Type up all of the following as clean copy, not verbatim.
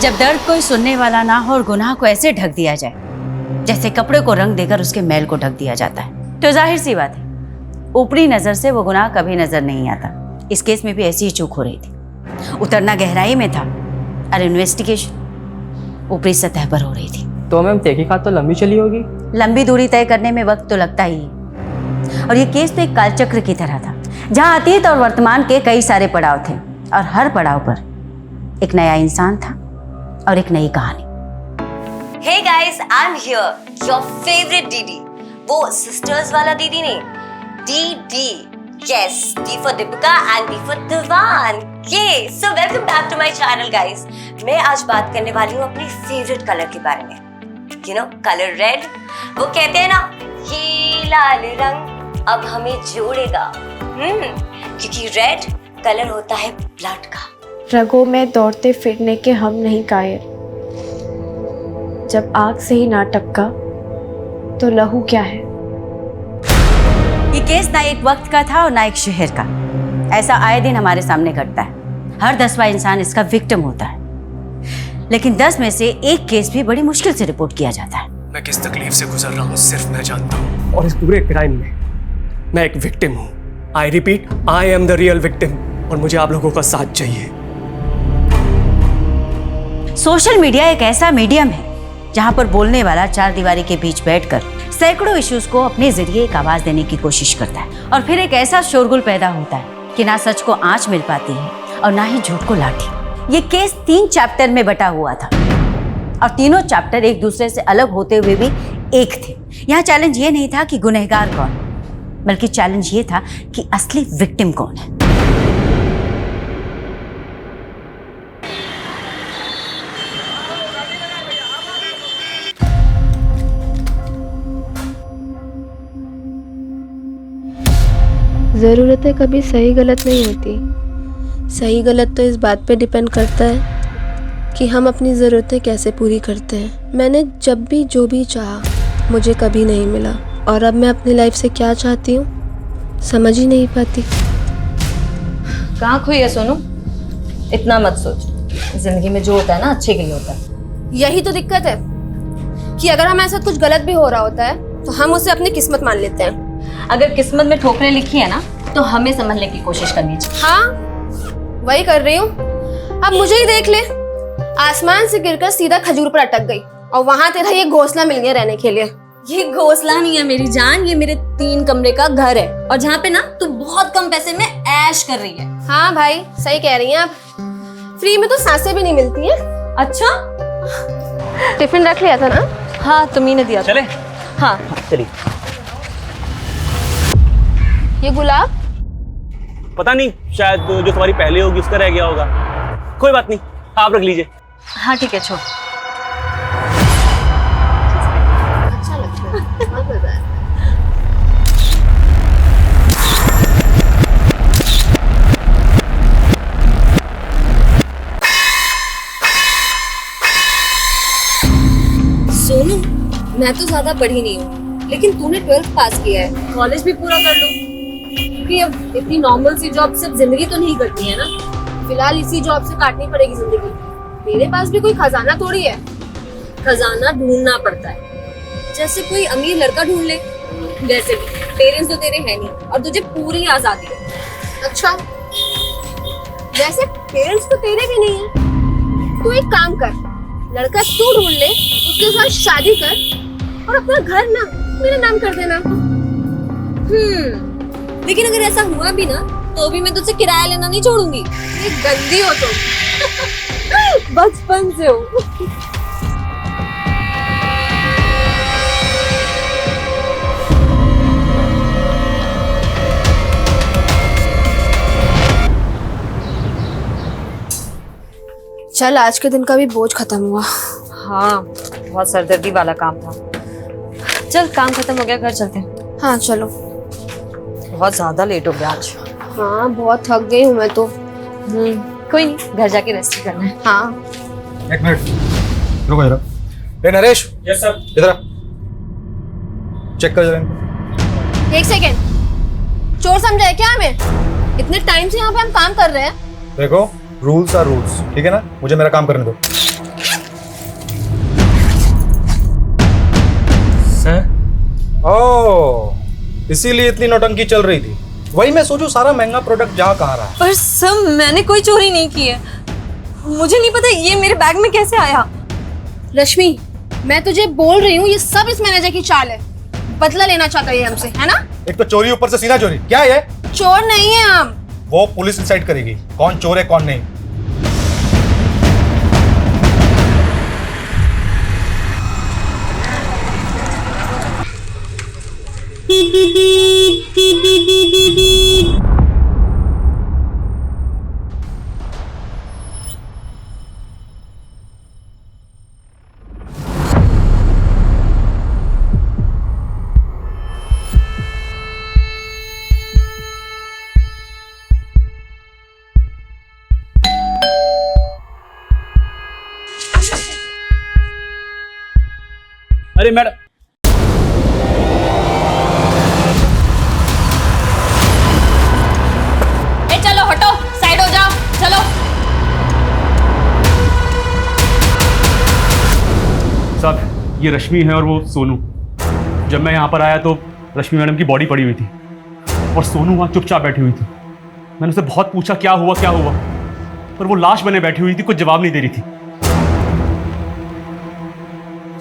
जब दर्द कोई सुनने वाला ना हो और गुनाह को ऐसे ढक दिया जाए जैसे कपड़े को रंग देकर उसके मैल को ढक दिया जाता है, तो जाहिर सी बात है ऊपरी नजर से वो गुनाह कभी नजर नहीं आता। इस केस में भी ऐसी ही चूक हो रही थी। उतरना गहराई में था और इन्वेस्टिगेशन ऊपरी सतह पर हो रही थी। तो मैम तहकीकात तो लंबी चली होगी। लंबी दूरी तय करने में वक्त तो लगता ही है। और ये केस तो एक कालचक्र की तरह था जहां अतीत और वर्तमान के कई सारे पड़ाव थे और हर पड़ाव पर एक नया इंसान था और एक नई कहानी। Hey guys, I'm here, your favorite दीदी। वो सिस्टर्स वाला दीदी नहीं, DD। Yes, D for Deepika and D for Diwan. Yay! So welcome back to my channel guys। मैं आज बात करने वाली हूँ अपनी फेवरेट कलर के बारे में। You know, colour red. वो कहते हैं ना, ये लाल रंग अब हमें जोड़ेगा। क्योंकि रेड कलर होता है ब्लड का। रगों में दौड़ते फिरने के हम नहीं कायर, जब आग से ही ना टपका तो लहू क्या है। ये केस ना एक वक्त का था और ना एक शहर का। ऐसा आए दिन हमारे सामने घटता है। हर 10वां इंसान इसका विक्टिम होता है, लेकिन 10 में से एक केस भी बड़ी मुश्किल से रिपोर्ट किया जाता है। मैं किस तकलीफ से गुजर रहा हूँ सिर्फ मैं जानता हूँ, और इस पूरे क्राइम में मैं एक विक्टिम हूँ। I repeat, I am the real victim, और मुझे आप लोगों का साथ चाहिए। सोशल मीडिया एक ऐसा मीडियम है जहां पर बोलने वाला चार दीवारी के बीच बैठकर सैकड़ों इश्यूज को अपने जरिए एक आवाज देने की कोशिश करता है, और फिर एक ऐसा शोरगुल पैदा होता है कि ना सच को आंच मिल पाती है और ना ही झूठ को लाठी। ये केस 3 चैप्टर में बटा हुआ था और तीनों चैप्टर एक दूसरे से अलग होते हुए भी एक थे। यहाँ चैलेंज ये नहीं था कि गुनहगार कौन, बल्कि चैलेंज ये था कि असली विक्टिम कौन है। ज़रूरतें कभी सही गलत नहीं होती। सही गलत तो इस बात पे डिपेंड करता है कि हम अपनी ज़रूरतें कैसे पूरी करते हैं। मैंने जब भी जो भी चाहा मुझे कभी नहीं मिला, और अब मैं अपनी लाइफ से क्या चाहती हूँ समझ ही नहीं पाती। कहाँ खोई है सोनू? इतना मत सोच, जिंदगी में जो होता है ना अच्छे के लिए होता है। यही तो दिक्कत है कि अगर हमारे साथ कुछ गलत भी हो रहा होता है तो हम उसे अपनी किस्मत मान लेते हैं। अगर किस्मत में ठोकरें लिखी है ना तो हमें समझने की कोशिश करनी चाहिए। हाँ, वही कर रही हूँ। अब मुझे ही देख ले, आसमान से गिरकर सीधा खजूर पर अटक गई और वहां तेरा ये घोंसला मिल गया रहने के लिए। ये घोंसला नहीं है मेरी जान, ये मेरे 3 कमरे का घर है, और जहाँ पे ना तू बहुत कम पैसे में ऐश कर रही है। हाँ भाई, सही कह रही हैं आप। फ्री में तो सांसें भी नहीं मिलती हैं। अच्छा, टिफिन रख लिया था ना? हाँ तुम्ही ने दिया। चले? हाँ चलिए। ये गुलाब पता नहीं, शायद जो तुम्हारी पहले होगी उसका रह गया होगा। कोई बात नहीं, आप रख लीजिए। हाँ ठीक है, छोड़। अच्छा लगता है, बहुत मजा है। सोनू, मैं तो ज्यादा पढ़ी नहीं हूँ, लेकिन तूने 12th पास किया है, कॉलेज भी पूरा कर लो। क्योंकि अब इतनी नॉर्मल सी जॉब सिर्फ जिंदगी तो नहीं करती है ना। फिलहाल इसी जॉब से काटनी पड़ेगी जिंदगी। मेरे पास भी कोई खजाना थोड़ी है। खजाना ढूंढना पड़ता है, जैसे कोई अमीर लड़का ढूंढ ले। वैसे भी पेरेंट्स तो तेरे हैं नहीं और तुझे पूरी आजादी है। अच्छा, वैसे पेरेंट्स तो तेरे भी नहीं है। तू एक काम कर, लड़का तू ढूंढ ले, उसके साथ शादी कर और अपना घर ना मेरा नाम कर देना। लेकिन अगर ऐसा हुआ भी ना तो भी मैं तुझसे किराया लेना नहीं छोड़ूंगी। ये गंदी हो तुम। बचपन से हो। चल, आज के दिन का भी बोझ खत्म हुआ। हाँ, बहुत सरदर्दी वाला काम था। चल, काम खत्म हो गया, घर चलते हैं। हाँ चलो। बहुत ज्यादा लेट हो गया आज। हाँ, बहुत थक गई हूँ मैं तो। कोई नहीं, घर जाके रेस्ट करना है। हाँ। एक मिनट रुको जरा। ए नरेश। Yes sir. इधर आ, चेक कर जरा इनको। एक सेकेंड, चोर समझा है क्या हमें? इतने टाइम से यहाँ पे हम काम कर रहे हैं। देखो, रूल्स आर रूल्स, ठीक है ना? मुझे मेरा काम करने दो। इसीलिए इतनी नौटंकी चल रही थी। वही मैं सोचूं सारा महंगा प्रोडक्ट जहाँ कहाँ रहा। पर सर मैंने कोई चोरी नहीं की है, मुझे नहीं पता ये मेरे बैग में कैसे आया। रश्मि, मैं तुझे बोल रही हूँ ये सब इस मैनेजर की चाल है, बदला लेना चाहता है ये हमसे, है ना? एक तो चोरी ऊपर से सीना चोरी, क्या है? चोर नहीं है हम। वो पुलिस डिसाइड करेगी कौन चोर है कौन नहीं। अरे मैडम, ए चलो हटो, साइड हो जाओ, चलो। साहब ये रश्मि है और वो सोनू। जब मैं यहाँ पर आया तो रश्मि मैडम की बॉडी पड़ी हुई थी और सोनू वहाँ चुपचाप बैठी हुई थी। मैंने उससे बहुत पूछा क्या हुआ, पर वो लाश बने बैठी हुई थी, कुछ जवाब नहीं दे रही थी।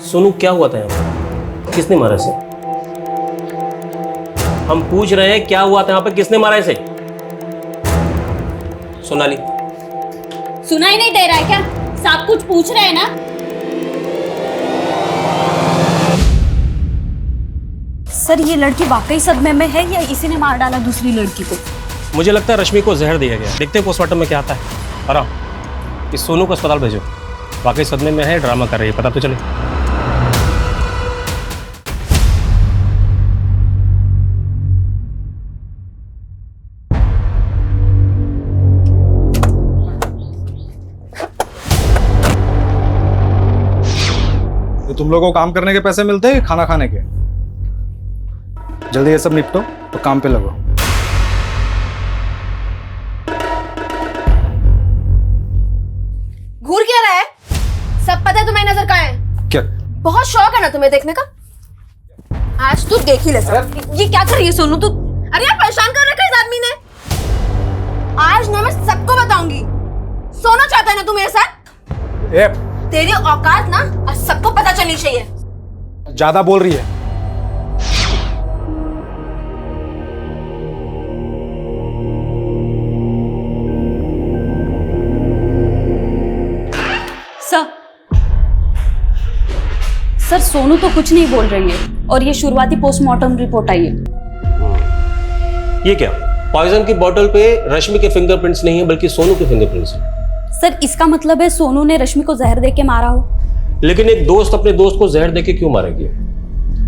सोनू क्या हुआ था यहाँ पे? किसने मारा इसे? हम पूछ रहे हैं क्या हुआ था यहाँ पे, किसने मारा इसे? सोनाली, सुनाई नहीं दे रहा है क्या? सब कुछ पूछ रहे हैं ना? सर ये लड़की वाकई सदमे में है या इसी ने मार डाला दूसरी लड़की को? मुझे लगता है रश्मि को जहर दिया गया। देखते हैं पोस्टमार्टम में क्या आता है। और इस सोनू को अस्पताल भेजो, वाकई सदमे में है, ड्रामा कर रही है, पता तो चले। तुम लोगों को काम करने के पैसे मिलते हैं खाना खाने के? जल्दी ये सब निपटो तो काम पे लगो। घूर क्या रहा है? सब पता है तुम्हें नजर कहाँ है? क्या? बहुत शौक है ना तुम्हें देखने का? आज तू देख ही ले सब। ये क्या कर रही है सोनू तू? अरे यार परेशान कर रखा है इस आदमी ने। आज ना मैं सबको बताऊंगी। सोना चाहता है ना तू मेरे साथ? ए, तेरी औकात ना आज सबको पता चलनी चाहिए। ज्यादा बोल रही है। सर सोनू तो कुछ नहीं बोल रही है और ये शुरुआती पोस्टमार्टम रिपोर्ट आई है। ये क्या? पॉइजन की बोतल पे रश्मि के फिंगरप्रिंट्स नहीं है बल्कि सोनू के फिंगरप्रिंट्स हैं। सर इसका मतलब है सोनू ने रश्मि को जहर देके मारा हो। लेकिन एक दोस्त अपने दोस्त को जहर देके क्यों मारेगी?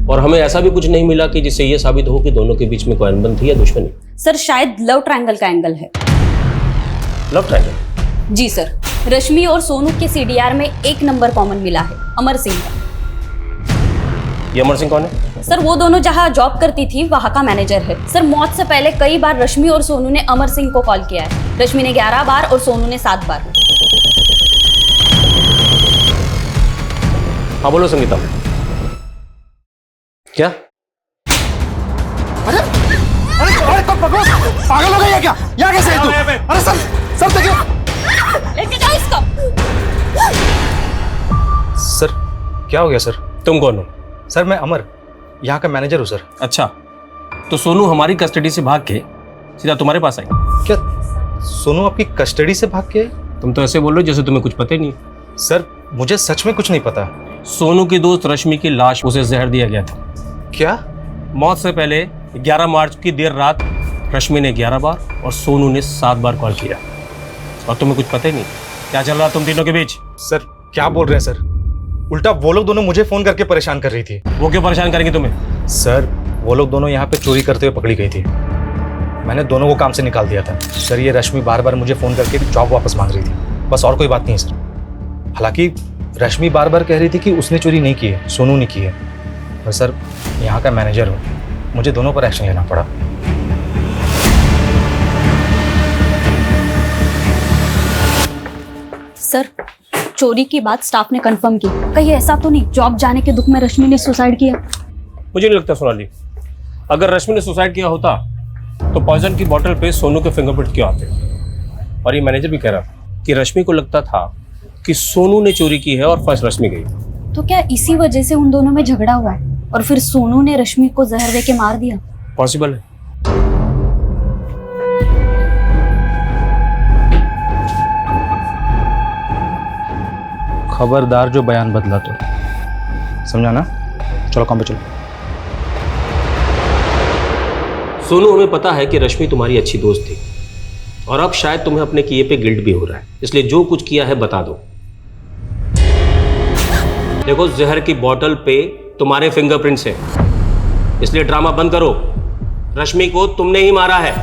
और हमें ऐसा भी कुछ नहीं मिला कि जिससे ये साबित हो कि दोनों के बीच में कोई अनबन थी या दुश्मनी। सर शायद लव ट्रायंगल का एंगल है। Love triangle? जी सर, रश्मि और सोनू के सीडीआर में एक नंबर कॉमन मिला है, अमर सिंह का। ये अमर सिंह कौन है? सर वो दोनों जहां जॉब करती थी वहां का मैनेजर है। सर मौत से पहले कई बार रश्मि और सोनू ने अमर सिंह को कॉल किया है। रश्मि ने 11 बार और सोनू ने 7 बार। हाँ बोलो संगीता। क्या? अरे तो पागल हो गई है क्या? यहाँ कैसे है तू? अरे सर देखिए। लेके जाओ इसको। सर क्या हो गया सर? तुम कौन हो? सर मैं अमर, यहाँ का मैनेजर हूँ सर। अच्छा, तो सोनू हमारी कस्टडी से भाग के सीधा तुम्हारे पास आई? क्या सोनू आपकी कस्टडी से भाग के? तुम तो ऐसे बोल रहे हो जैसे तुम्हें कुछ पता ही नहीं। सर मुझे सच में कुछ नहीं पता। सोनू की दोस्त रश्मि की लाश उसे जहर दिया गया था। क्या? मौत से पहले 11 मार्च की देर रात रश्मि ने 11 बार और सोनू ने 7 बार कॉल किया और तुम्हें कुछ पता ही नहीं। क्या चल रहा तुम तीनों के बीच? सर क्या बोल रहे हैं सर? उल्टा वो लोग दोनों मुझे फोन करके परेशान कर रही थी। वो क्यों परेशान करेंगे तुम्हें? सर वो लोग दोनों यहाँ पे चोरी करते हुए पकड़ी गई थी। मैंने दोनों को काम से निकाल दिया था। सर ये रश्मि बार बार मुझे फोन करके जॉब वापस मांग रही थी, बस और कोई बात नहीं है सर। हालांकि रश्मि बार बार कह रही थी कि उसने चोरी नहीं की है, सोनू ने की है। पर सर यहाँ का मैनेजर हूँ, मुझे दोनों पर एक्शन लेना पड़ा। सर चोरी की बात स्टाफ ने कंफर्म की, कहीं ऐसा तो नहीं जॉब जाने के दुख में रश्मि ने सुसाइड किया? मुझे नहीं लगता सोनाली। अगर रश्मि ने सुसाइड किया होता तो पॉइजन की बोतल पे सोनू के फिंगरप्रिंट क्यों आते? और ये मैनेजर भी कह रहा कि रश्मि को लगता था कि सोनू ने चोरी की है और फर्स्ट रश्मि गई। तो क्या इसी वजह से उन दोनों में झगड़ा हुआ है और फिर सोनू ने रश्मि को जहर दे के मार दिया? पॉसिबल है। खबरदार जो बयान बदला तो, समझा ना? चलो काम पे चलो। सोनू, हमें पता है कि रश्मि तुम्हारी अच्छी दोस्त थी और अब शायद तुम्हें अपने किए पे गिल्ट भी हो रहा है, इसलिए जो कुछ किया है बता दो। देखो, जहर की बोतल पे तुम्हारे फिंगरप्रिंट्स हैं, इसलिए ड्रामा बंद करो। रश्मि को तुमने ही मारा है।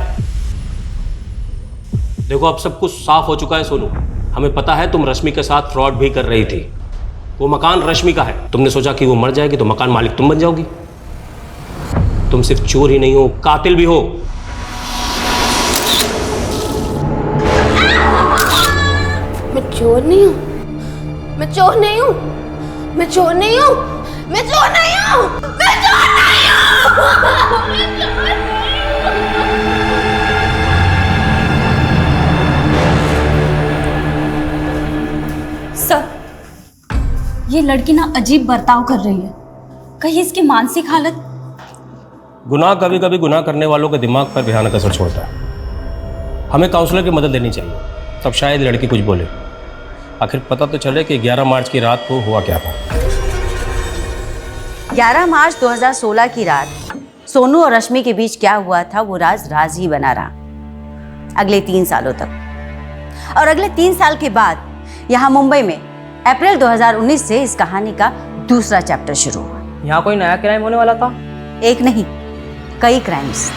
देखो, अब सब कुछ साफ हो चुका है सोनू। हमें पता है तुम रश्मि के साथ फ्रॉड भी कर रही थी। वो मकान रश्मि का है। तुमने सोचा कि वो मर जाएगी तो मकान मालिक तुम बन जाओगी। तुम सिर्फ चोर ही नहीं हो, कातिल भी हो। मैं चोर नहीं हूँ, मैं चोर नहीं हूँ, मैं चोर नहीं हूँ, मैं चोर नहीं हूँ, मैं चोर नहीं हूँ। सर, ये लड़की ना अजीब बर्ताव कर रही है। कहीं इसकी मानसिक हालत? गुनाह कभी कभी गुनाह करने वालों के दिमाग पर भयानक असर छोड़ता है। हमें काउंसलर की मदद लेनी चाहिए, तब शायद लड़की कुछ बोले। आखिर पता तो चले कि 11 मार्च की रात को हुआ क्या था। 11 मार्च 2016 की रात सोनू और रश्मि के बीच क्या हुआ था वो राज ही बना रहा अगले 3 सालों तक। और अगले 3 साल के बाद यहाँ मुंबई में अप्रैल 2019 से इस कहानी का दूसरा चैप्टर शुरू हुआ। यहाँ कोई नया क्राइम होने वाला था? एक नहीं, कई क्राइम्स।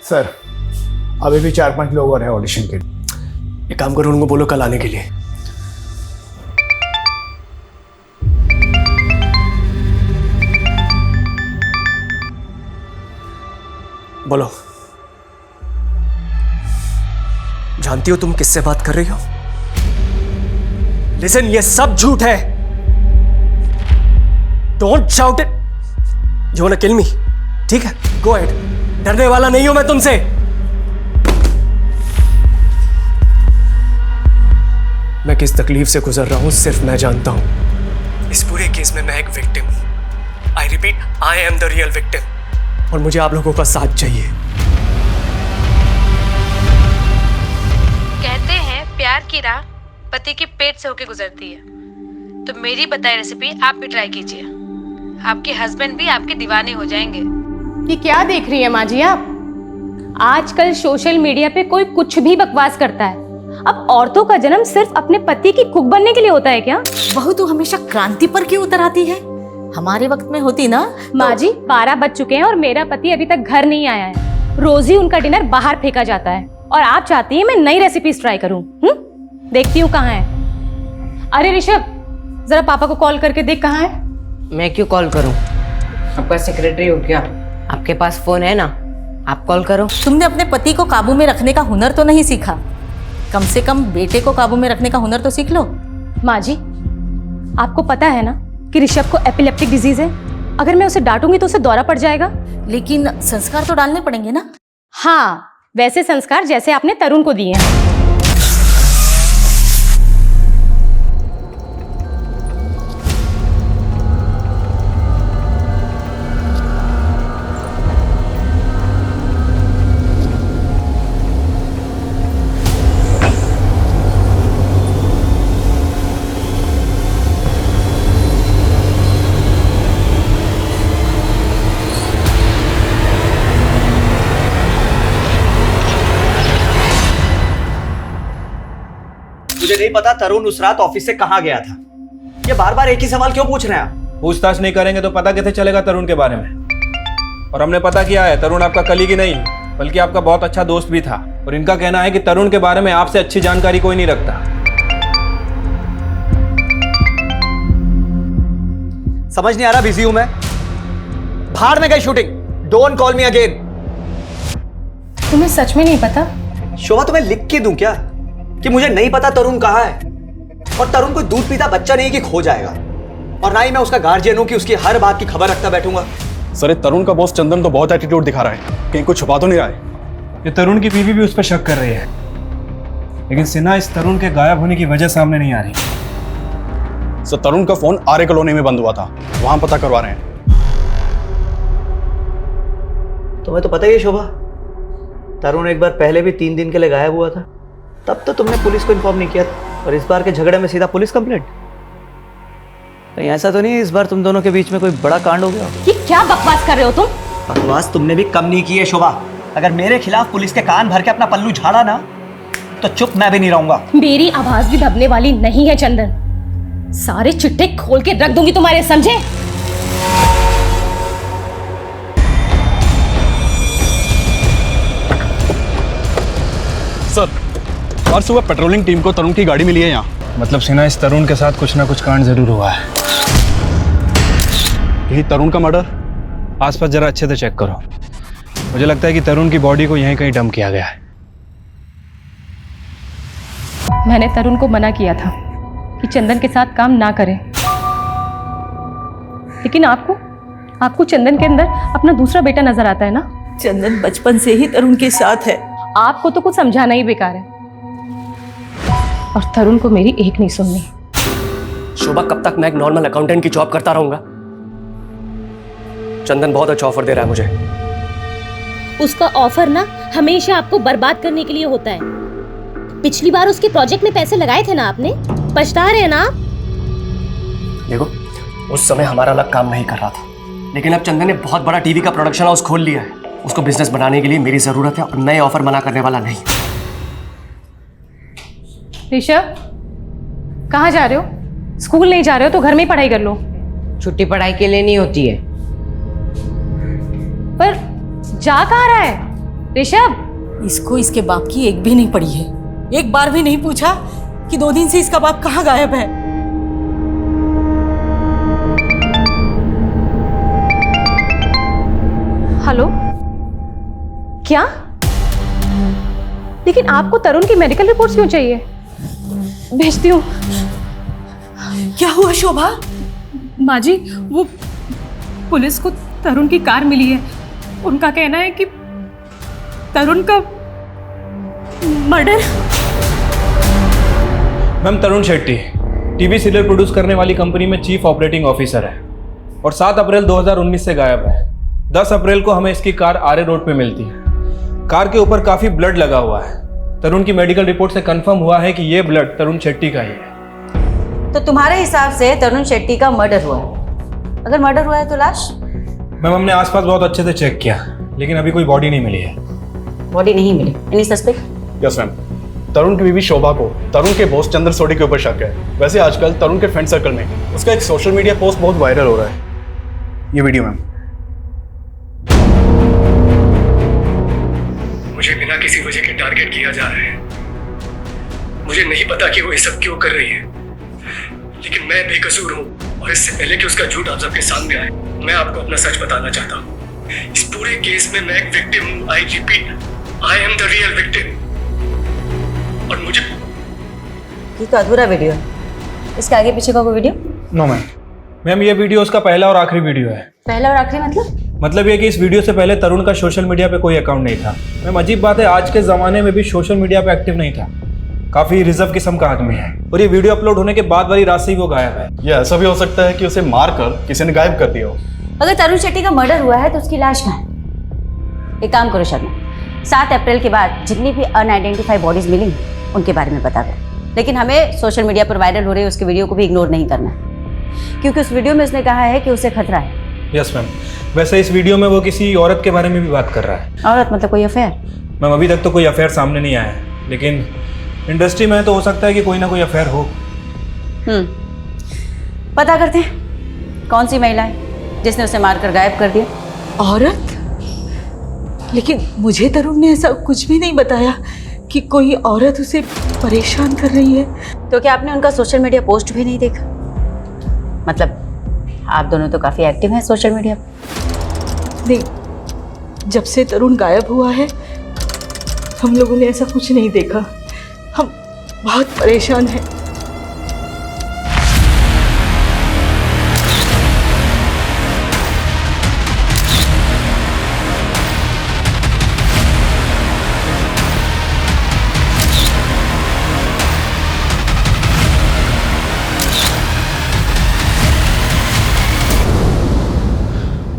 सर, अभी भी 4-5 लोग और हैं ऑडिशन के लिए। एक काम करो, उनको बोलो कल आने के लिए। बोलो। जानती हो तुम किससे बात कर रही हो? लिसन, ये सब झूठ है। Don't shout it. You want to kill me? ठीक है, गो अहेड। डरने वाला नहीं हूं मैं तुमसे। मैं किस तकलीफ से गुजर रहा हूं सिर्फ मैं जानता हूं। इस पूरे केस में मैं एक विक्टिम हूं। I repeat, I am the real victim और मुझे आप लोगों का साथ चाहिए। कहते हैं प्यार की राह पति के पेट से होकर गुजरती है, तो मेरी बताई रेसिपी आप भी ट्राई कीजिए। आपके हस्बैंड भी आपके दीवाने हो जाएंगे। ये क्या देख रही है माँ जी आप? आजकल सोशल मीडिया पे कोई कुछ भी बकवास करता है। अब औरतों का जन्म सिर्फ अपने पति की कुक बनने के लिए होता है क्या? बहू तो हमेशा क्रांति पर क्यों उतर आती है? हमारे वक्त में होती ना। माँ जी, 12 बज चुके हैं और मेरा पति अभी तक घर नहीं आया है। रोज ही उनका डिनर बाहर फेंका जाता है और आप चाहती हैं मैं नई रेसिपीज ट्राई करूं? देखती हूँ कहाँ है। अरे ऋषभ, जरा पापा को कॉल करके देख कहाँ है। मैं क्यों कॉल करूं? आपका सेक्रेटरी हो क्या? आपके पास फोन है ना, आप कॉल करो। तुमने अपने पति को काबू में रखने का हुनर तो नहीं सीखा? कम से कम बेटे को काबू में रखने का हुनर तो सीख लो। माँ जी, आपको पता है ना कि ऋषभ को एपिलेप्टिक डिजीज है। अगर मैं उसे डांटूंगी तो उसे दौरा पड़ जाएगा। लेकिन संस्कार तो डालने पड़ेंगे ना। हाँ, वैसे संस्कार जैसे आपने तरुण को दिए हैं। मुझे नहीं पता तरुण उस रात ऑफिस से कहाँ गया था। ये बार बार एक ही सवाल क्यों पूछ रहे हैं आप? पूछताछ नहीं करेंगे तो पता कैसे चलेगा तरुण के बारे में? और हमने पता किया है, तरुण आपका कलीग ही नहीं बल्कि आपका बहुत अच्छा दोस्त भी था। और इनका कहना है कि तरुण के बारे में आपसे अच्छी जानकारी कोई नहीं रखता। समझ नहीं आ रहा, बिजी हूं मैं। भाड़ में गई shooting. Don't call me again. तुम्हें सच में नहीं पता? शोभा तुम्हें लिख के दूं क्या कि मुझे नहीं पता तरुण कहाँ है? और तरुण कोई दूध पीता बच्चा नहीं कि खो जाएगा, और ना ही मैं उसका गार्जियन हूं कि उसकी हर बात की खबर रखता बैठूंगा। सर, तरुण का बॉस चंदन तो बहुत एटीट्यूड दिखा रहा है, कहीं कुछ छुपा तो नहीं रहा है। ये तरुण की बीवी भी उस पर शक कर रही है, लेकिन सिन्हा इस तरुण के गायब होने की वजह सामने नहीं आ रही। सर, तरुण का फोन आर्य कॉलोनी में बंद हुआ था, वहां पता करवा रहे हैं। तुम्हें तो पता ही है शोभा, तरुण एक बार पहले भी 3 दिन के लिए गायब हुआ था। तब तो तुमने पुलिस को इन्फॉर्म नहीं किया था, और इस बार के झगड़े में सीधा पुलिस कंप्लेंट। कहीं ऐसा तो नहीं इस बार तुम दोनों के बीच में कोई बड़ा कांड हो गया? ये क्या बकवास कर रहे हो तुम? बकवास तुमने भी कम नहीं की है शोभा। अगर मेरे खिलाफ पुलिस के कान भर के अपना पल्लू झाड़ा ना, तो चुप मैं भी नहीं रहूंगा। मेरी आवाज भी दबने वाली नहीं है चंदन। सारे चिट्ठे खोल के रख दूंगी तुम्हारे, समझे? सर, और सुबह पेट्रोलिंग टीम को तरुण की गाड़ी मिली है यहाँ। मतलब सिन्हा इस तरुण के साथ कुछ ना कुछ कांड जरूर हुआ है। यही तरुण का मर्डर? आसपास जरा अच्छे से चेक करो। मुझे लगता है कि तरुण की बॉडी को यहीं कहीं डंप किया गया है। मैंने तरुण को मना किया था कि चंदन के साथ काम ना करें, लेकिन आपको चंदन के अंदर अपना दूसरा बेटा नजर आता है ना? चंदन बचपन से ही तरुण के साथ है। आपको तो कुछ समझाना ही बेकार है, और तरुण को मेरी एक नहीं सुननी। शोभा, कब तक मैं एक नॉर्मल अकाउंटेंट की जॉब करता रहूंगा? चंदन बहुत अच्छा ऑफर दे रहा है मुझे। उसका ऑफर ना हमेशा आपको बर्बाद करने के लिए होता है। पिछली बार उसके प्रोजेक्ट में पैसे लगाए थे ना आपने, पछता रहे हैं ना आप? देखो, उस समय हमारा अलग काम नहीं कर रहा था, लेकिन अब चंदन ने बहुत बड़ा टीवी का प्रोडक्शन हाउस खोल लिया है। उसको बिजनेस बनाने के लिए मेरी जरूरत है, और मैं ऑफर मना करने वाला नहीं। ऋषभ, कहाँ जा रहे हो? स्कूल नहीं जा रहे हो तो घर में ही पढ़ाई कर लो। छुट्टी पढ़ाई के लिए नहीं होती है। पर जा कहाँ रहा है ऋषभ? इसको इसके बाप की एक भी नहीं पड़ी है। एक बार भी नहीं पूछा कि 2 दिन से इसका बाप कहाँ गायब है। हेलो, क्या? लेकिन आपको तरुण की मेडिकल रिपोर्ट्स क्यों चाहिए? भेजती हूँ। क्या हुआ शोभा? माँ जी, वो पुलिस को तरुण की कार मिली है। उनका कहना है कि तरुण का मर्डर। मैम, तरुण शेट्टी टीवी सीरियल प्रोड्यूस करने वाली कंपनी में चीफ ऑपरेटिंग ऑफिसर है, और 7 अप्रैल 2019 से गायब है। 10 अप्रैल को हमें इसकी कार आर्य रोड पे मिलती है। कार के ऊपर काफी ब्लड लगा हुआ है। तरुण की मेडिकल रिपोर्ट से कंफर्म हुआ है कि ये ब्लड तरुण शेट्टी का ही है। तो तुम्हारे हिसाब से तरुण शेट्टी का मर्डर हुआ है? अगर मर्डर हुआ है तो लाश? मैम, हमने आसपास बहुत अच्छे से चेक किया, लेकिन अभी कोई बॉडी नहीं मिली है। बॉडी नहीं मिली? Any suspect? Yes ma'am, Tarun की बीवी शोभा को तरुण के बॉस चंद्र सोडी के ऊपर शक है। वैसे आजकल तरुण के फ्रेंड सर्कल में उसका एक सोशल मीडिया पोस्ट बहुत वायरल हो रहा है। ये वीडियो मैम। मुझे बिना किसी वजह के टारगेट किया जा रहा है। मुझे नहीं पता कि वो ये सब क्यों कर रही है, लेकिन मैं बेकसूर हूँ, और इससे पहले कि उसका झूठ आप सबके सामने आए, मैं आपको अपना सच बताना चाहता हूँ। इस पूरे केस में मैं एक विक्टिम हूँ। I repeat, I am the real victim. और मुझे ये तो अधूरा वीडियो है। इसके आगे पीछे का कोई वीडियो? No ma'am. मैम, ये वीडियो उसका पहला और आखिरी वीडियो है। पहला और आखिरी मतलब ये कि इस वीडियो से पहले तरुण का सोशल मीडिया पे कोई अकाउंट नहीं था। मैम, अजीब बात है, आज के ज़माने में भी सोशल मीडिया पे एक्टिव नहीं था। काफ़ी रिजर्व किस्म का आदमी है, और ये वीडियो अपलोड होने के बाद वाली रात से ही वो गायब है। ये ऐसा भी हो सकता है कि उसे मारकर किसी ने गायब कर दिया हो। अगर तरुण शेट्टी का मर्डर हुआ है तो उसकी लाश कहाँ है? एक काम करो शर्मा, 7 अप्रैल के बाद जितनी भी अनआइडेंटिफाइड बॉडीज मिली उनके बारे में बता दो, लेकिन हमें सोशल मीडिया पर वायरल हो रही है उसके वीडियो को भी इग्नोर नहीं करना है, क्योंकि उस वीडियो में उसने कहा है कि उसे खतरा है। Yes ma'am. वैसे इस वीडियो में वो किसी औरत के बारे में भी बात कर रहा है। औरत मतलब कोई अफेयर? मैम, अभी तक तो कोई अफेयर सामने नहीं आया है, लेकिन इंडस्ट्री में तो हो सकता है कि कोई ना कोई अफेयर हो। पता करते हैं कौन सी महिला है जिसने उसे मारकर गायब कर दिया। औरत? लेकिन मुझे तरुण ने ऐसा कुछ भी नहीं बताया कि कोई औरत उसे परेशान कर रही है। तो क्या आपने उनका सोशल मीडिया पोस्ट भी नहीं देखा? मतलब आप दोनों तो काफी एक्टिव हैं सोशल मीडिया पर। नहीं, जब से तरुण गायब हुआ है हम लोगों ने ऐसा कुछ नहीं देखा। हम बहुत परेशान हैं।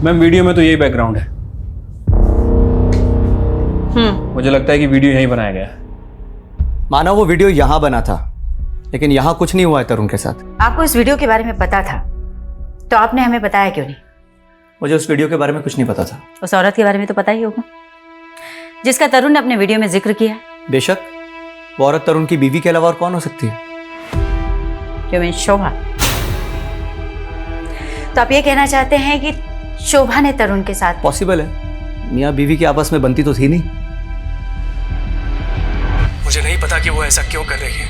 मैम वीडियो में तो यही बैकग्राउंड है। मुझे लगता है कि वीडियो यहीं बनाया गया है। माना वो वीडियो यहाँ बना था, लेकिन यहाँ कुछ नहीं हुआ है तरुण के साथ। आपको इस वीडियो के बारे में पता था तो आपने हमें बताया क्यों नहीं? मुझे उस वीडियो के बारे में कुछ नहीं पता था। उस औरत के बारे में तो पता ही होगा जिसका तरुण ने अपने वीडियो में जिक्र किया। बेशक, वो औरत तरुण की बीवी के अलावा और कौन हो सकती है? You mean शोभा? तो आप ये कहना चाहते हैं कि शोभा ने तरुण के साथ? पॉसिबल है, मियाँ बीवी की आपस में बनती तो थी नहीं। मुझे नहीं पता कि वो ऐसा क्यों कर रही है,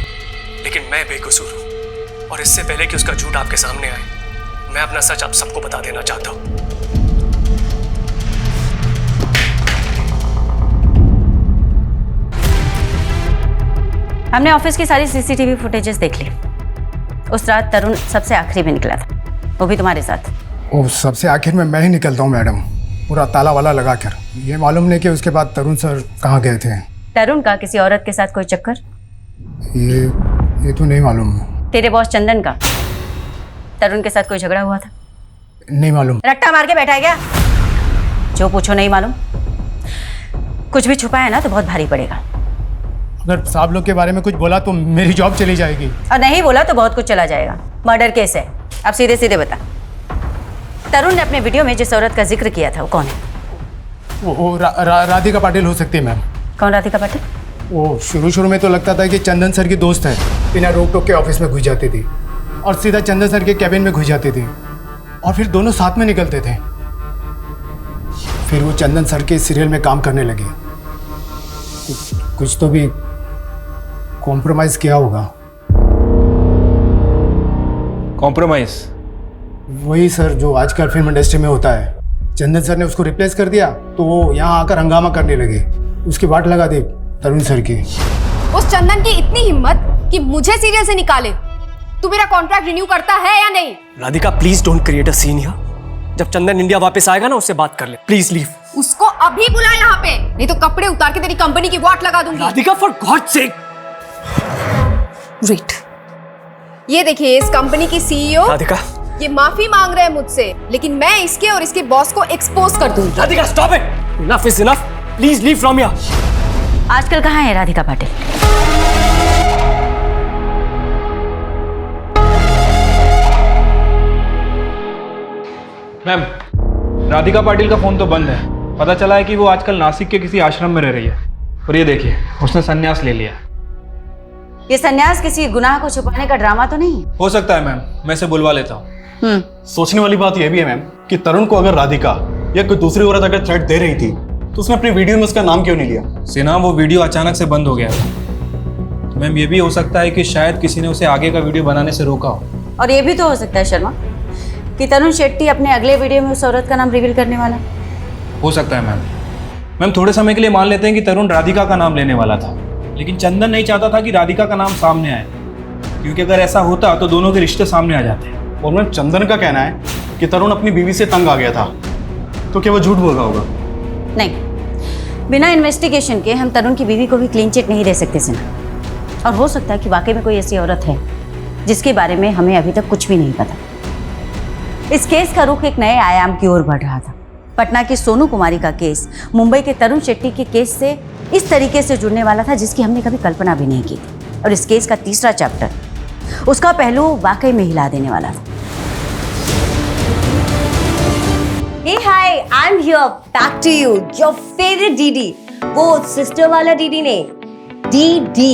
लेकिन मैं बेकसूर हूँ और इससे पहले कि उसका झूठ आपके सामने आए, मैं अपना सच आप सबको बता देना चाहता हूँ। हमने ऑफिस की सारी सीसीटीवी फुटेजेस देख ली। उस रात तरुण सबसे आखिरी में निकला था, वो भी तुम्हारे साथ। वो सबसे आखिर में मैं ही निकलता हूँ मैडम, पूरा ताला वाला लगा कर। ये मालूम नहीं कि उसके बाद तरुण सर कहाँ गए थे। तरुण का किसी औरत के साथ कोई चक्कर? ये तो नहीं मालूम। तेरे बॉस चंदन का तरुण के साथ कोई झगड़ा हुआ था? नहीं मालूम। रट्टा मार के बैठा है क्या? जो पूछो नहीं मालूम। कुछ भी छुपा है ना तो बहुत भारी पड़ेगा। अगर साहब लोग के बारे में कुछ बोला तो मेरी जॉब चली जाएगी। और नहीं बोला तो बहुत कुछ चला जाएगा। मर्डर केस है। अब सीधे सीधे बता, तरुण ने अपने वीडियो में जिस औरत का जिक्र किया था वो कौन है? वो राधिका पाटिल हो सकती है मैम। कौन राधिका पाटिल? वो शुरू में तो लगता था कि चंदन सर की दोस्त है, बिना रोक टोक के ऑफिस में घुस जाती थी और सीधा चंदन सर के कैबिन में घुस जाती थी और फिर दोनों साथ में निकलते थे। फिर वो चंदन सर के सीरियल में काम करने लगे। कुछ तो भी कॉम्प्रोमाइज किया होगा। कॉम्प्रोमाइज? वही सर जो आजकल फिल्म इंडस्ट्री में होता है। चंदन सर ने उसको रिप्लेस कर दिया तो वो यहाँ आकर हंगामा करने लगे। उसकी वाट लगा दी तरुण सर की। उस चंदन की इतनी हिम्मत कि मुझे सीरियल से निकाले। तू मेरा कॉन्ट्रैक्ट रिन्यू करता है या नहीं? Radhika please don't create a scene here. जब चंदन इंडिया वापस आएगा ना उससे बात कर ले, प्लीज लीव। उसको अभी बुला यहाँ पे, नहीं तो कपड़े उतार के तेरी कंपनी की वाट लगा दूंगी। Radhika for God sake. Wait, ये देखिए इस कंपनी की सीईओ राधिका, ये माफी मांग रहे हैं मुझसे, लेकिन मैं इसके और इसके बॉस को एक्सपोज कर दूंगी। Radhika stop it, enough is enough, please leave from here. आजकल कहाँ है राधिका पाटिल? मैम, राधिका पाटिल का फोन तो बंद है। पता चला है कि वो आजकल नासिक के किसी आश्रम में रह रही है। और ये देखिए, उसने संन्यास ले लिया। ये संन्यास किसी गुनाह को छुपाने का ड्रामा तो नहीं? हो सकता है मैम, मैं इसे बुलवा लेता हूँ। सोचने वाली बात यह भी है मैम कि तरुण को अगर राधिका या कोई दूसरी औरत अगर थ्रेट दे रही थी तो उसने अपनी वीडियो में उसका नाम क्यों नहीं लिया? सिन्हा, वो वीडियो अचानक से बंद हो गया था। तो मैम, ये भी हो सकता है कि शायद किसी ने उसे आगे का वीडियो बनाने से रोका हो। और ये भी तो हो सकता है शर्मा कि तरुण शेट्टी अपने अगले वीडियो में उस औरत का नाम रिवील करने वाला। हो सकता है मैम। मैम, थोड़े समय के लिए मान लेते हैं कि तरुण राधिका का नाम लेने वाला था, लेकिन चंदन नहीं चाहता था कि राधिका का नाम सामने आए, क्योंकि अगर ऐसा होता तो दोनों के रिश्ते सामने आ जाते। और मैम, चंदन का कहना है कि तरुण अपनी बीवी से तंग आ गया था, तो क्या वो झूठ बोल रहा होगा? नहीं, बिना इन्वेस्टिगेशन के हम तरुण की बीवी को भी क्लीन चिट नहीं दे सकते सिन्हा। और हो सकता है कि वाकई में कोई ऐसी औरत है जिसके बारे में हमें अभी तक कुछ भी नहीं पता। इस केस का रुख एक नए आयाम की ओर बढ़ रहा था। पटना की सोनू कुमारी का केस मुंबई के तरुण शेट्टी के केस से इस तरीके से जुड़ने वाला था जिसकी हमने कभी कल्पना भी नहीं की थी। और इस केस का तीसरा चैप्टर, उसका पहलू वाकई में हिला देने वाला था। Hey hi, I'm here back to you, your favorite DD. वो सिस्टर वाला DD नहीं, DD.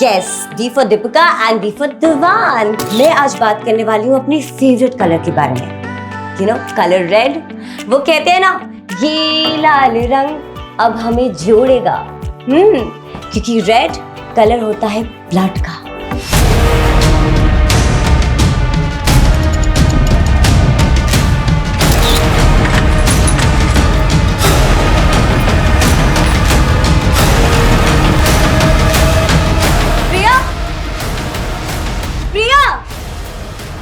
Yes, D for Deepika and D for दिवान। मैं आज बात करने वाली हूँ अपनी फेवरेट कलर के बारे में। You know, colour red. वो कहते हैं ना, ये लाल रंग अब हमें जोड़ेगा। क्योंकि रेड कलर होता है ब्लड का।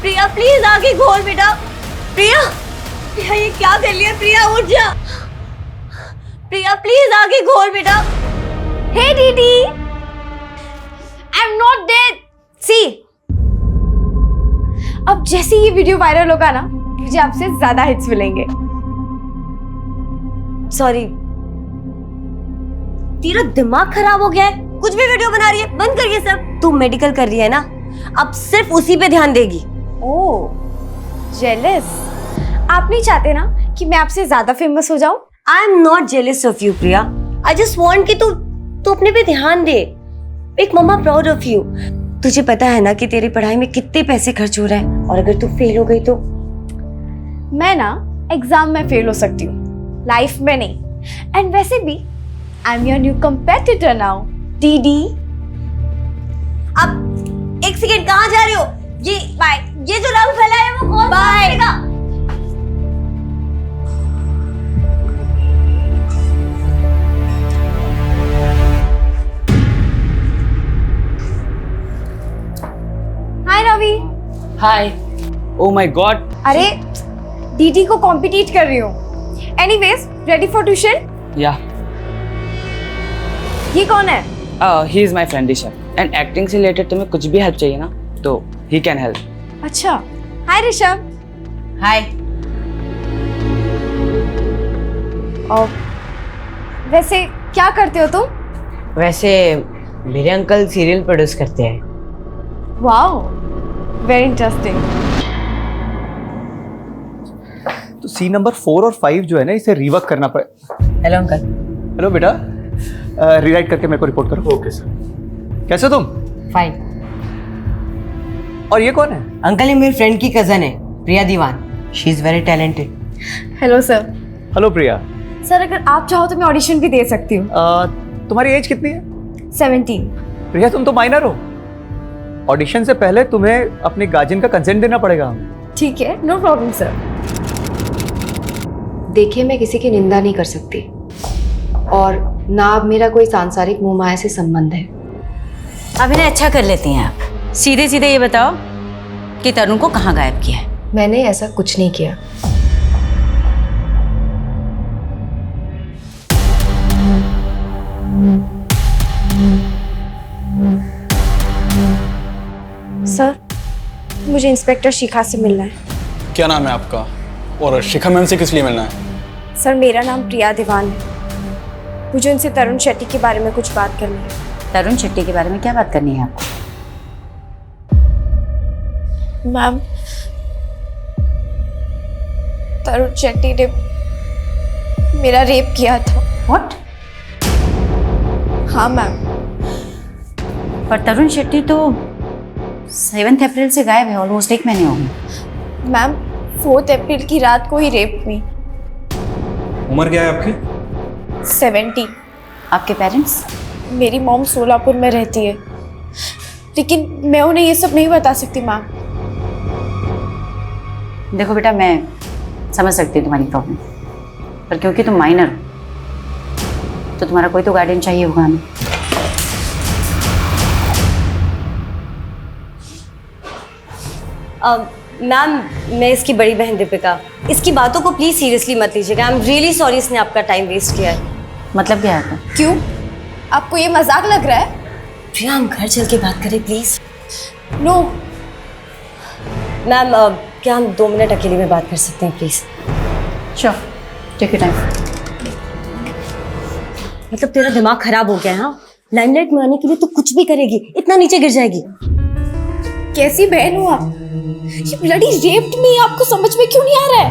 प्रिया प्लीज आगे घोल बेटा। प्रिया प्रिया ये क्या कर लिया? प्रिया उठ जा। प्रिया प्लीज आगे घोल बेटा। हे दीदी, आई एम नॉट डेड। सी, अब जैसे ये वीडियो वायरल होगा ना, मुझे आपसे ज्यादा हिट्स मिलेंगे। सॉरी, तेरा दिमाग खराब हो गया है? कुछ भी वीडियो बना रही है, बंद कर ये सब। तू मेडिकल कर रही है ना, अब सिर्फ उसी पे ध्यान देगी। ओह, जेलस। आप नहीं चाहते ना कि मैं आपसे ज्यादा फेमस हो जाऊं? I am not jealous of you Priya, I just want कि तू अपने पे ध्यान दे। एक मम्मा प्राउड ऑफ यू। तुझे पता है ना कि तेरी पढ़ाई में कितने पैसे खर्च हो रहे हैं, और अगर तू फेल हो गई तो? मैं ना एग्जाम में फेल हो सकती हूँ, लाइफ में नहीं। एंड वैसे भी I am your new competitor now दीदी। अब एक सेकेंड, कहाँ जा रही हो? ये जो रंग फैला है वो कौन करेगा? Hi Ravi. Hi. Oh my god. अरे दीदी को कॉम्पिटिट कर रही हूँ। Anyways, ready for tuition? Yeah. ये कौन है? He is my friend Rishabh, and acting से रिलेटेड तुम्हें कुछ भी हेल्प चाहिए ना तो ही कैन हेल्प। अच्छा, हाय ऋषभ। हाय। और वैसे क्या करते हो तुम? वैसे मेरे अंकल सीरियल प्रोड्यूस करते हैं। Wow, very interesting. तो सीन नंबर 4 और 5 जो है ना, इसे रिवर्क करना पड़े। Hello uncle. हेलो बेटा, रीराइट करके मेरे को रिपोर्ट करो। Okay sir. कैसे तुम? फाइन। और ये कौन है? अंकल, ये मेरी फ्रेंड की कजन है, Priya Diwan. She is very talented. Hello sir. Hello Priya. Sir, अगर आप चाहो तो मैं ऑडिशन भी दे सकती हूँ। तुम्हारी एज कितनी है? 17। प्रिया, तुम तो माइनर हो। ऑडिशन से पहले तुम्हें अपने गार्जियन का कंसेंट देना पड़ेगा। ठीक है, नो प्रॉब्लम सर। देखिए, मैं किसी की निंदा नहीं कर सकती, और ना अब मेरा कोई सांसारिक मोह माया से संबंध है। अभिनय अच्छा कर लेती हैं आप। सीधे सीधे ये बताओ कि तरुण को कहाँ गायब किया है? मैंने ऐसा कुछ नहीं किया। सर, मुझे इंस्पेक्टर शिखा से मिलना है। क्या नाम है आपका? और शिखा मैम से किस लिए मिलना है? सर, मेरा नाम प्रिया दीवान है। मुझे उनसे तरुण शेट्टी के बारे में कुछ बात करनी है। तरुण शेट्टी के बारे में क्या बात करनी है आपको? मैम, तरुण शेट्टी ने मेरा रेप किया था। व्हाट? हाँ मैम। पर तरुण शेट्टी तो 7 अप्रैल से गायब है, ऑलमोस्ट 1 महीने हो गए। मैम, 4 अप्रैल की रात को ही रेप हुई। उम्र क्या है आपकी? 70। आपके पेरेंट्स? मेरी मॉम सोलापुर में रहती है, लेकिन मैं उन्हें ये सब नहीं बता सकती मैम। देखो बेटा, मैं समझ सकती हूँ तुम्हारी प्रॉब्लम, पर क्योंकि तुम माइनर हो तो तुम्हारा कोई तो गार्डियन चाहिए होगा हमें। मैम, मैं इसकी बड़ी बहन दीपिका। इसकी बातों को प्लीज सीरियसली मत लीजिएगा। आई एम रियली सॉरी इसने आपका टाइम वेस्ट किया है। मतलब क्या है? क्यों? आपको ये मजाक लग रहा है? प्रिया, हम घर चल के बात करें प्लीज। नो मैम, क्या हम 2 मिनट अकेले में बात कर सकते हैं please? Sure, take your time. मतलब तेरा दिमाग खराब हो गया है? हाँ, लाइमलाइट में आने के लिए तो कुछ भी करेगी, इतना नीचे गिर जाएगी। कैसी बहन हो आप? ये ब्लडी रेप्ड मी, आपको समझ में क्यों नहीं आ रहा है?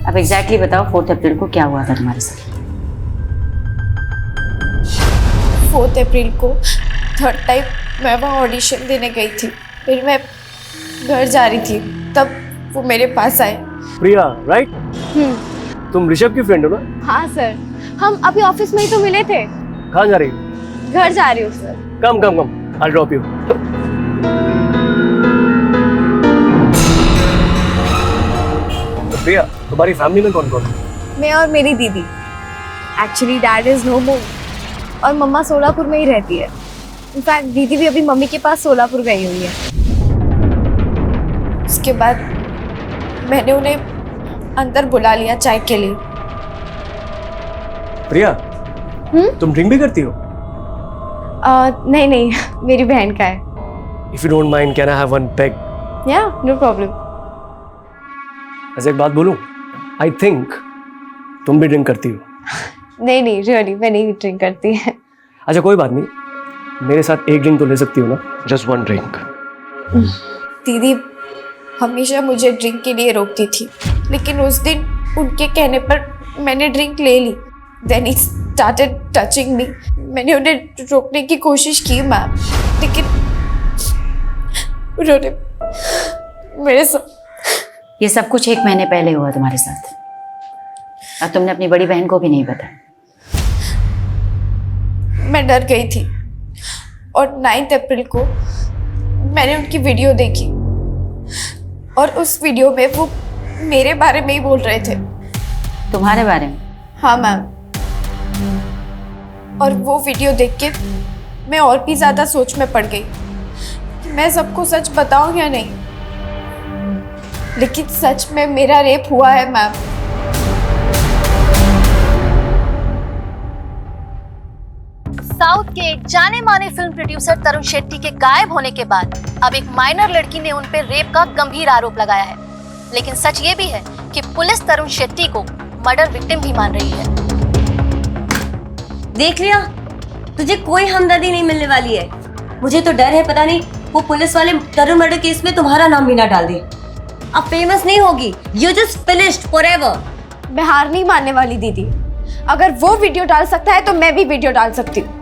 अब एग्जैक्टली बताओ 4 अप्रैल को क्या हुआ था तुम्हारे साथ? 4 अप्रैल को 3rd टाइम मैं वहाँ ऑडिशन देने गई थी। फिर मैं घर जा रही थी, तब वो मेरे पास आए। प्रिया, राइट? तुम ऋषभ की फ्रेंड हो ना? हाँ सर, हम अभी ऑफिस में ही तो मिले थे। कहाँ जा रही हो? घर जा रही हूँ sir. Come come come, I'll drop you. तो प्रिया, तुम्हारी फैमिली में कौन कौन है? मैं और मेरी दीदी। एक्चुअली डैड इज नो मोर और मम्मा सोलापुर में ही रहती है। इनफैक्ट दीदी भी अभी मम्मी के पास सोलापुर गई हुई है। उसके बाद मैंने उन्हें अंदर बुला लिया चाय के लिए। प्रिया, तुम ड्रिंक भी करती हो? नहीं नहीं, मेरी बहन का है। If you don't mind, can I have one peg? या नो प्रॉब्लम। ऐसे एक बात बोलूं, आई थिंक तुम भी ड्रिंक करती हो। नहीं नहीं, रियली मैं नहीं ड्रिंक करती है। अच्छा कोई बात नहीं, मेरे साथ एक ड्रिंक तो ले सकती हो ना? Just one drink. दीदी हमेशा मुझे ड्रिंक के लिए रोकती थी, लेकिन उस दिन उनके कहने पर मैंने ड्रिंक ले ली। Then he started touching me. मैंने उन्हें रोकने की कोशिश की मैम, लेकिन उन्होंने मेरे साथ। ये सब कुछ 1 महीने पहले हुआ तुम्हारे साथ, और तुमने अपनी बड़ी बहन को भी नहीं बताया। मैं डर गई थी और 9 अप्रैल को मैंने उनकी वीडियो देखी और उस वीडियो में वो मेरे बारे में ही बोल रहे थे। तुम्हारे बारे में? हाँ मैम। और वो वीडियो देख के मैं और भी ज्यादा सोच में पड़ गई कि मैं सबको सच बताऊं या नहीं। लेकिन सच में मेरा रेप हुआ है मैम। साउथ के एक जाने माने फिल्म प्रोड्यूसर तरुण शेट्टी के गायब होने के बाद अब एक माइनर लड़की ने उन पर रेप का गंभीर आरोप लगाया है। लेकिन सच ये भी है कि पुलिस तरुण शेट्टी को मर्डर विक्टिम भी मान रही है। देख लिया, तुझे कोई हमदर्दी नहीं मिलने वाली है। मुझे तो डर है, पता नहीं वो पुलिस वाले तरुण मर्डर केस में तुम्हारा नाम भी ना डाल दे। अब फेमस नहीं होगी, यू जस्ट फिनिश्ड फॉरएवर। मैं हार नहीं मानने वाली दीदी। अगर वो वीडियो डाल सकता है तो मैं भी वीडियो डाल सकती हूँ।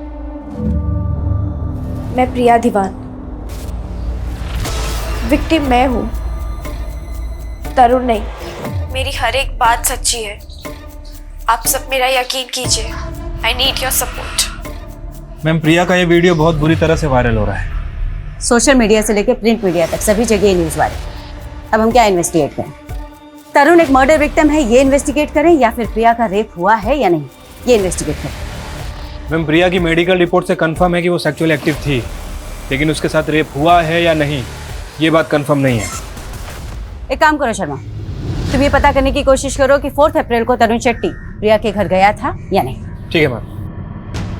मैं प्रिया दीवान, विक्टिम मैं हूँ, तरुण नहीं। मेरी हर एक बात सच्ची है। आप सब मेरा यकीन कीजिए। I need your support. Ma'am, Priya का ये वीडियो बहुत बुरी तरह से वायरल हो रहा है। सोशल मीडिया से लेकर प्रिंट मीडिया तक सभी जगह न्यूज़ वायरल। अब हम क्या इन्वेस्टिगेट करें? तरुण एक मर्डर विक्टिम है, ये इन्वेस्टिगेट करें, या फिर प्रिया का रेप हुआ है या नहीं, ये इन्वेस्टिगेट करें? मैम, प्रिया की मेडिकल रिपोर्ट से कंफर्म है कि वो सेक्सुअल एक्टिव थी, लेकिन उसके साथ रेप हुआ है या नहीं ये बात कंफर्म नहीं है। एक काम करो शर्मा, तुम ये पता करने की कोशिश करो कि 4 अप्रैल को तरुण शेट्टी प्रिया के घर गया था या नहीं। ठीक है मैम।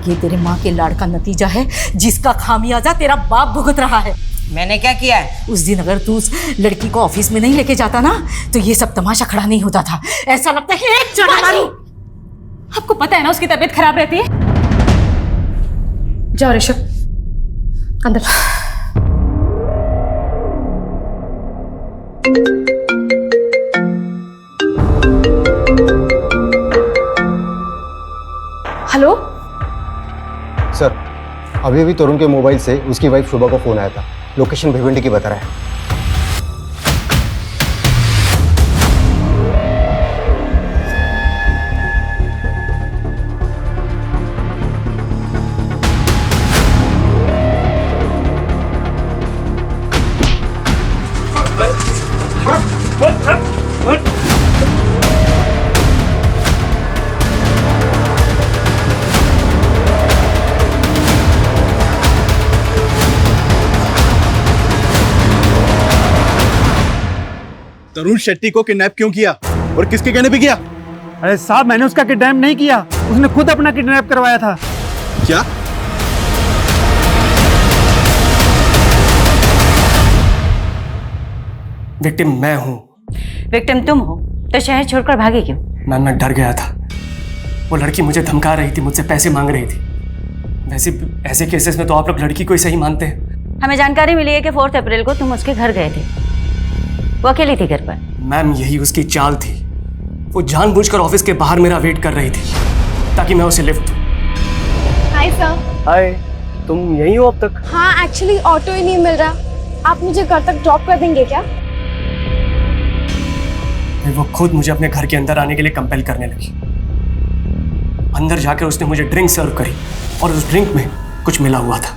ये तेरे माँ के लाड़ का नतीजा है, जिसका खामियाजा तेरा बाप भुगत रहा है। मैंने क्या किया है? उस दिन अगर तू उस लड़की को ऑफिस में नहीं लेके जाता ना, तो ये सब तमाशा खड़ा नहीं होता था। ऐसा लगता है एक चढ़ा मारूं। आपको पता है ना उसकी तबीयत खराब रहती है। जाओ ऋषभ अंदर। हेलो सर, अभी अभी तरुण के मोबाइल से उसकी वाइफ शुभा को फोन आया था। लोकेशन भिवंडी की बता रहा है। तरुण शेट्टी को किडनैप क्यों किया और किसके कहने पे किया? अरे साहब, मैंने उसका किडनैप नहीं किया, उसने खुद अपना किडनैप करवाया था। क्या? विक्टिम मैं हूँ। विक्टिम तुम हो तो शहर छोड़कर भागे क्यों? मैम, मैं डर गया था। वो लड़की मुझे धमका रही थी, मुझसे पैसे मांग रही थी। वैसे ऐसे केसेस में तो आप लोग लड़की को ही सही मानते हैं। हमें जानकारी मिली है कि 4 अप्रैल को तुम उसके घर गए थे। वो अकेली थी घर पर? मैम, यही उसकी चाल थी। वो जानबूझकर ऑफिस के बाहर मेरा वेट कर रही थी ताकि मैं उसे लिफ्ट दूं। Hi sir. हाय, तुम यहीं हो अब तक? हाँ, एक्चुअली ऑटो ही नहीं मिल रहा। आप मुझे घर तक ड्रॉप कर देंगे क्या? फिर वो खुद मुझे अपने घर के अंदर आने के लिए कंपेल करने लगी। अंदर जाकर उसने मुझे ड्रिंक सर्व करी और उस ड्रिंक में कुछ मिला हुआ था।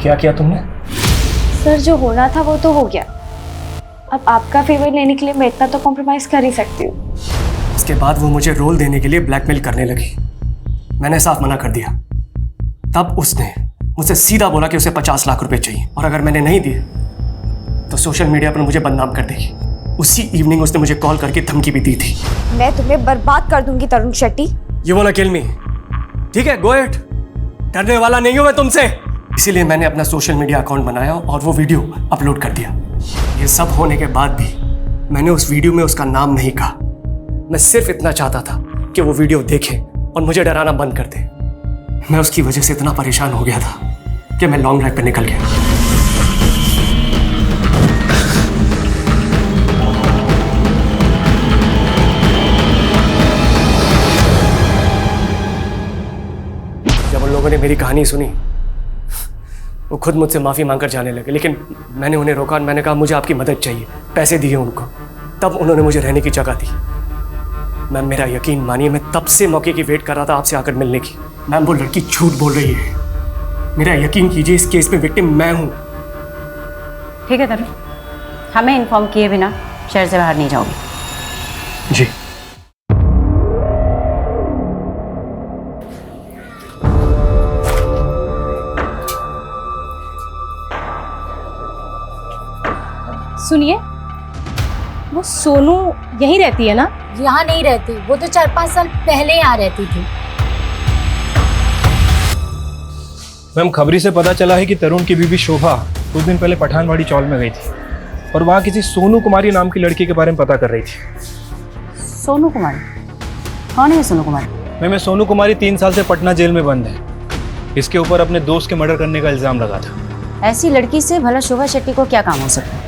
क्या किया तुमने? सर जो होना था वो तो हो गया, अब आपका फेवर लेने के लिए मैं इतना तो कॉम्प्रोमाइज कर ही सकती हूँ। इसके बाद वो मुझे रोल देने के लिए ब्लैकमेल करने लगी। मैंने साफ मना कर दिया। तब उसने मुझसे सीधा बोला कि उसे 50 लाख रुपए चाहिए और अगर मैंने नहीं दिए तो सोशल मीडिया पर मुझे बदनाम कर देगी। उसी इवनिंग उसने मुझे कॉल करके धमकी भी दी थी। मैं तुम्हें बर्बाद कर दूंगी Tarun Shetty. You want to kill me? ठीक है, गो अहेड। डरने वाला नहीं हूं मैं तुमसे। इसीलिए मैंने अपना सोशल मीडिया अकाउंट बनाया और वो वीडियो अपलोड कर दिया। ये सब होने के बाद भी मैंने उस वीडियो में उसका नाम नहीं कहा। मैं सिर्फ इतना चाहता था कि वो वीडियो देखे और मुझे डराना बंद कर दे। मैं उसकी वजह से इतना परेशान हो गया था कि मैं लॉन्ग ड्राइव पे निकल गया। जब उन लोगों ने मेरी कहानी सुनी वो खुद मुझसे माफ़ी मांगकर जाने लगे, लेकिन मैंने उन्हें रोका और मैंने कहा मुझे आपकी मदद चाहिए। पैसे दिए उनको, तब उन्होंने मुझे रहने की जगह दी। मैम मेरा यकीन मानिए, मैं तब से मौके की वेट कर रहा था आपसे आकर मिलने की। मैम वो लड़की झूठ बोल रही है, मेरा यकीन कीजिए, इस केस में विक्टिम मैं हूँ। ठीक है तरुण, हमें इन्फॉर्म किए बिना शहर से बाहर नहीं जाओगे। जी। सुनिए, वो सोनू यहीं रहती है ना? यहाँ नहीं रहती, वो तो 4-5 साल पहले यहाँ रहती थी। मैम खबरी से पता चला है कि तरुण की बीवी शोभा कुछ दिन पहले पठानवाड़ी चौल में गई थी और वहाँ किसी सोनू कुमारी नाम की लड़की के बारे में पता कर रही थी। सोनू कुमारी? कौन है सोनू कुमारी? मैम ये सोनू कुमारी 3 साल से पटना जेल में बंद है। इसके ऊपर अपने दोस्त के मर्डर करने का इल्जाम लगा था। ऐसी लड़की से भला शोभा शेट्टी को क्या काम हो सकता है?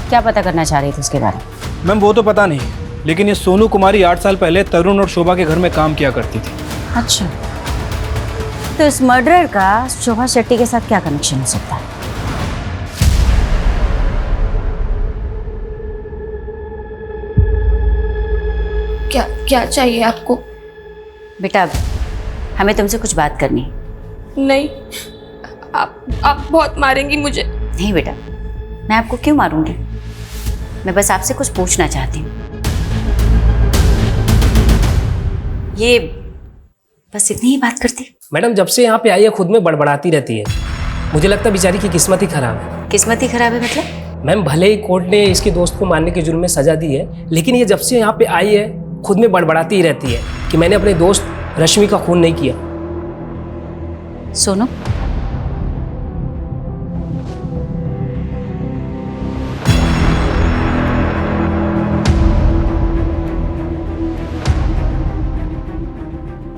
क्या पता करना चाह रही थी उसके बारे में? मैम वो तो पता नहीं, लेकिन ये सोनू कुमारी 8 साल पहले तरुण और शोभा के घर में काम किया करती थी। अच्छा, तो इस मर्डरर का शोभा शेट्टी के साथ क्या कनेक्शन हो सकता है? क्या चाहिए आपको? बेटा हमें तुमसे कुछ बात करनी है। नहीं, आप बहुत मारेंगी मुझे। नहीं बेटा, मैं आपको क्यों मारूंगी? मैं बस आपसे कुछ पूछना चाहती हूँ। ये बस इतनी ही बात करती? मैडम जब से यहाँ पे आई है खुद में बड़बड़ाती रहती है। मुझे लगता है बेचारी की किस्मत ही खराब है। किस्मत ही खराब है मतलब? मैम भले ही कोर्ट ने इसके दोस्त को मारने के जुर्म में सजा दी है, लेकिन ये जब से यहाँ पे आई है खुद में बड़बड़ाती ही रहती है कि मैंने अपने दोस्त रश्मि का खून नहीं किया। सोनू,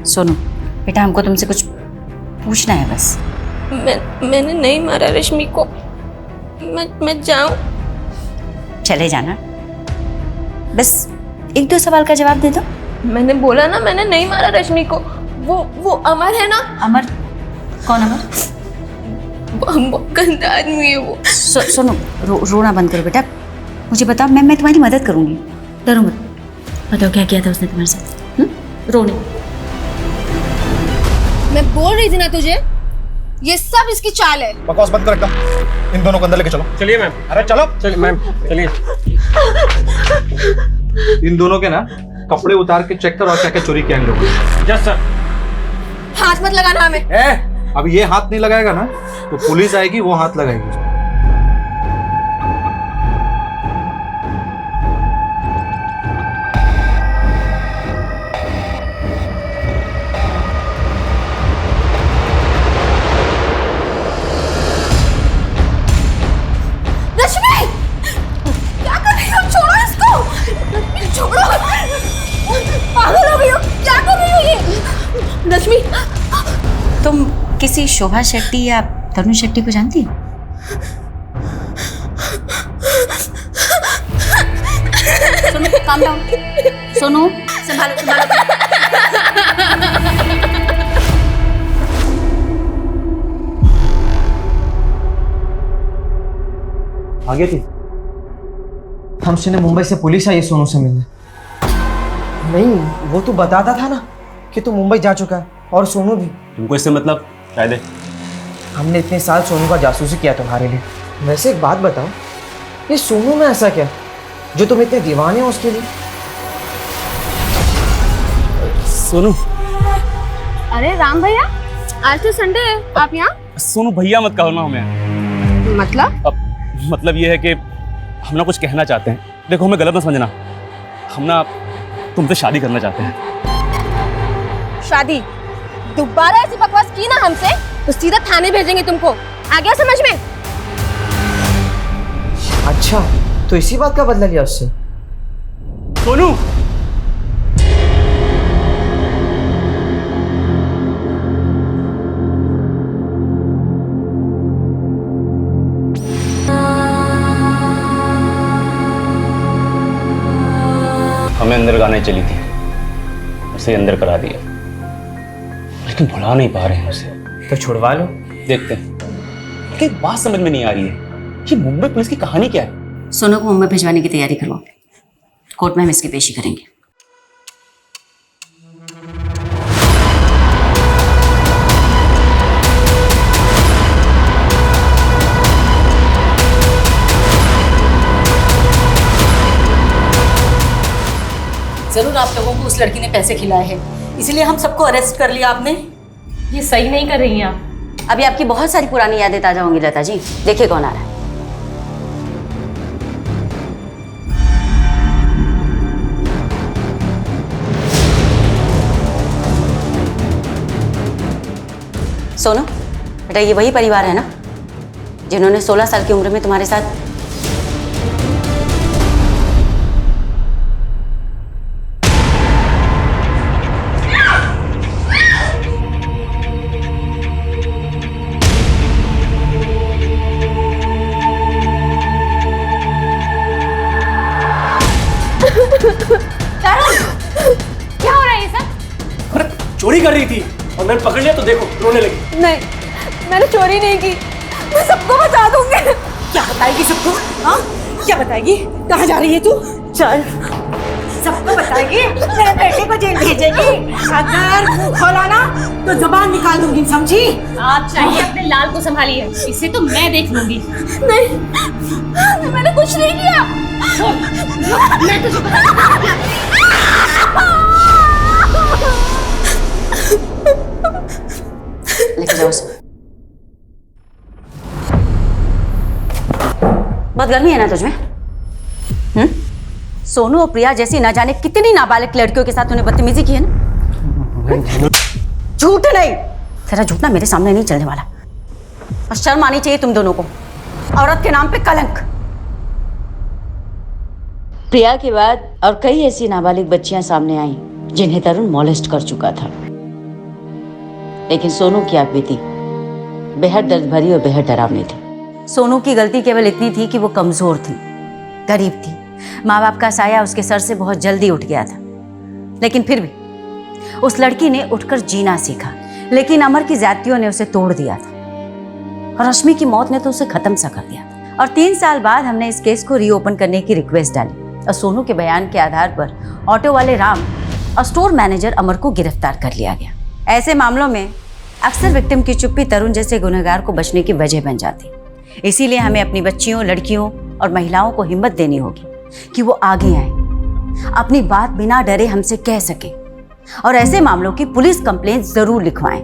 सोनू बेटा हमको तुमसे कुछ पूछना है बस। मैंने नहीं मारा रश्मि को। मैं जाऊं? चले जाना, बस 1-2 सवाल का जवाब दे दो। मैंने बोला ना, मैंने नहीं मारा रश्मि को। वो अमर है ना? अमर? कौन अमर? बहुत गंदा आदमी है वो। सोनू रोना बंद करो बेटा, मुझे बताओ, मैं तुम्हारी मदद करूंगी, डरो मत। बताओ क्या किया था उसने तुम्हारे साथ? रो नहीं। मैं बोल रही थी ना तुझे, ये सब इसकी चाल है। बकवास बंद कर एकदम। इन दोनों को अंदर लेके चलो। चलिए मैम। अरे चलो। चलिए मैम, चलिए। इन दोनों के ना कपड़े उतार के चेक करो और क्या क्या चोरी किया इन लोगों ने। Yes sir. हाथ मत लगाना हमें। अब ये हाथ नहीं लगाएगा ना तो पुलिस आएगी, वो हाथ लगाएगी। रश्मि, तुम किसी शोभा शेट्टी या तरुण शेट्टी को जानती हो? Sonu calm down. सोनू संभालो। आगे थी हम सुने मुंबई से पुलिस आई सोनू से मिलने। नहीं, वो तो बताता था ना कि तू मुंबई जा चुका है और सोनू भी। तुमको इससे मतलब? कायदे हमने इतने साल सोनू का जासूसी किया तुम्हारे लिए। वैसे एक बात बताओ, ये सोनू में ऐसा क्या जो तुम इतने दीवाने हो उसके लिए? सोनू। अरे राम भैया, आज तो संडे है, आप यहाँ? सोनू भैया मत कहो ना हमें। मतलब ये है कि हम ना कुछ कहना चाहते हैं। देखो हमें गलत ना समझना, हम ना तुमसे शादी करना चाहते हैं। शादी? दोबारा ऐसी बकवास की ना हमसे तो सीधा थाने भेजेंगे तुमको, आ गया समझ में? अच्छा, तो इसी बात का बदला लिया उससे? सोनू। हमें अंदर गाने चली थी, उसे अंदर करा दिया, लेकिन भुला नहीं पा रहे हैं उसे। तो छुड़वा लो। देखते हैं। एक बात समझ में नहीं आ रही है, ये मुंबई पुलिस की कहानी क्या है? सोनू को मुंबई भिजवाने की तैयारी करो, कोर्ट में हम इसकी पेशी करेंगे। जरूर आप लोगों को उस लड़की ने पैसे खिलाए हैं, इसलिए हम सबको अरेस्ट कर लिया आपने। ये सही नहीं कर रही हैं आप। अभी आपकी बहुत सारी पुरानी यादें ताजा होंगी लता जी। देखिए कौन आ रहा है। सोनू बेटा, ये वही परिवार है ना जिन्होंने 16 साल की उम्र में तुम्हारे साथ क्या हो रहा है ये सब? अरे चोरी कर रही थी और मैंने पकड़ लिया तो देखो रोने लगी। नहीं, मैंने चोरी नहीं की, मैं सबको बता दूंगी। क्या बताएगी सबको? हाँ, क्या बताएगी? कहाँ जा रही है तू? चल, सबको बताएगी, मेरे बेटे को जेल भेजेगी। अगर मुंह खोला ना तो जुबान निकाल दूंगी, समझी? आप चाहिए अपने लाल को संभालिए, इसे तो मैं देख लूंगी। नहीं, मैंने कुछ नहीं किया। मैं तुझे लेके जाओ उसे। बहुत गर्मी है ना तुझमें? सोनू और प्रिया जैसी ना जाने कितनी नाबालिग लड़कियों के साथ तूने बदतमीजी की है ना। झूठ नहीं, तेरा झूठ ना मेरे सामने नहीं चलने वाला। और शर्म आनी चाहिए तुम दोनों को, औरत के नाम पे कलंक। प्रिया के बाद और कई ऐसी नाबालिग बच्चियां सामने आई जिन्हें तरुण मॉलेस्ट कर चुका था, लेकिन सोनू की आप बीती बेहद दर्द भरी और बेहद डरावनी थी। सोनू की गलती केवल इतनी थी कि वो कमजोर थी, गरीब थी, माँ बाप का साया उसके सर से बहुत जल्दी उठ गया था। लेकिन फिर भी उस लड़की ने उठकर जीना सीखा, लेकिन अमर की ज्यादतियों ने उसे तोड़ दिया था और रश्मि की मौत ने तो उसे खत्म सा कर दिया था। और 3 साल बाद हमने इस केस को रीओपन करने की रिक्वेस्ट डाली और सोनू के बयान के आधार पर ऑटो वाले राम और स्टोर मैनेजर अमर को गिरफ्तार कर लिया गया। ऐसे मामलों में अक्सर विक्टिम की चुप्पी तरुण जैसे गुनहगार को बचने की वजह बन जाती। इसीलिए हमें अपनी बच्चियों, लड़कियों और महिलाओं को हिम्मत देनी होगी कि वो आगे आए, अपनी बात बिना डरे हमसे कह सके और ऐसे मामलों की पुलिस कंप्लेंट जरूर लिखवाएं।